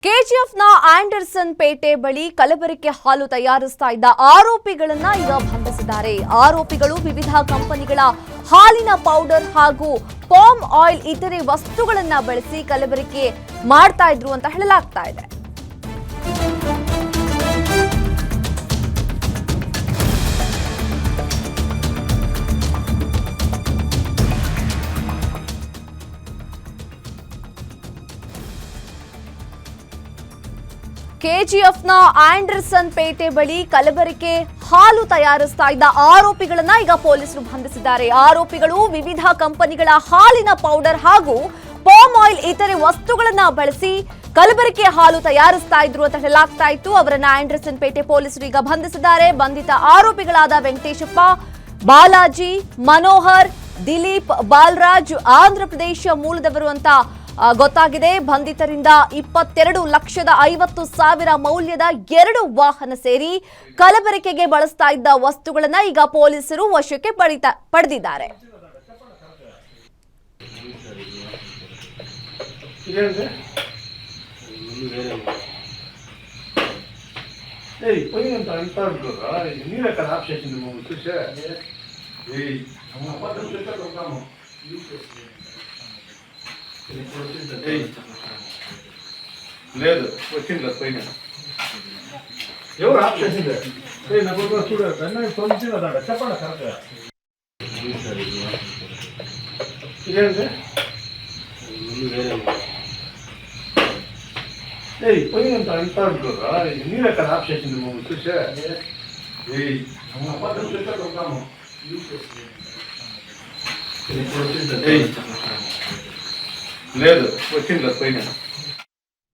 ಕೆಜಿಎಫ್ನ Anderson ಪೇಟೆ ಬಳಿ ಕಲಬೆರಕೆ ಹಾಲು ತಯಾರಿಸ್ತಾ ಇದ್ದ ಆರೋಪಿಗಳನ್ನ ಈಗ ಬಂಧಿಸಿದ್ದಾರೆ. ಆರೋಪಿಗಳು ವಿವಿಧ ಕಂಪನಿಗಳ ಹಾಲಿನ ಪೌಡರ್ ಹಾಗೂ ಪಾಮ್ ಆಯಿಲ್ ಇತರೆ ವಸ್ತುಗಳನ್ನ ಬಳಸಿ ಕಲಬೆರಕೆ ಮಾಡ್ತಾ ಇದ್ರು ಅಂತ ಹೇಳಲಾಗ್ತಾ ಇದೆ. ಕೆಜಿಎಫ್ನ ಆಂಡರ್ಸನ್ ಪೇಟೆ ಬಳಿ ಕಲಬೆರಕೆ ಹಾಲು ತಯಾರಿಸ್ತಾ ಇದ್ದ ಆರೋಪಿಗಳನ್ನ ಈಗ ಪೊಲೀಸರು ಬಂಧಿಸಿದ್ದಾರೆ. ಆರೋಪಿಗಳು ವಿವಿಧ ಕಂಪನಿಗಳ ಹಾಲಿನ ಪೌಡರ್ ಹಾಗೂ ಪಾಮ್ ಆಯಿಲ್ ಇತರೆ ವಸ್ತುಗಳನ್ನ ಬಳಸಿ ಕಲಬೆರಕೆ ಹಾಲು ತಯಾರಿಸ್ತಾ ಇದ್ರು ಅಂತ ಹೇಳಲಾಗ್ತಾ ಇತ್ತು. ಅವರನ್ನ ಆಂಡರ್ಸನ್ ಪೇಟೆ ಪೊಲೀಸರು ಈಗ ಬಂಧಿಸಿದ್ದಾರೆ. ಬಂಧಿತ ಆರೋಪಿಗಳಾದ ವೆಂಕಟೇಶಪ್ಪ, ಬಾಲಾಜಿ, ಮನೋಹರ್, ದಿಲೀಪ್, ಬಾಲರಾಜ್ ಆಂಧ್ರಪ್ರದೇಶ ಮೂಲದವರು ಅಂತ ಗೊತ್ತಾಗಿದೆ. ಬಂಧಿತರಿಂದ 22,50,000 ಮೌಲ್ಯದ 2 ವಾಹನ ಸೇರಿ ಕಲಬೆರಕೆಗೆ ಬಳಸ್ತಾ ಇದ್ದ ವಸ್ತುಗಳನ್ನ ಈಗ ಪೊಲೀಸರು ವಶಕ್ಕೆ ಪಡೆದಿದ್ದಾರೆ. లేదు వచ్చింది పైన ఎవరు ఆఫ్ చేసింది నాకు చూడ దాన్ని తొలిచిందట చెప్పండి కరెక్ట్గా ఇదేంటి పోయినంత అంత ఉంటుందా మీరు ఎక్కడ ఆఫ్ చేసింది మమ్మల్ని చూసే లేదు వచ్చింది పైన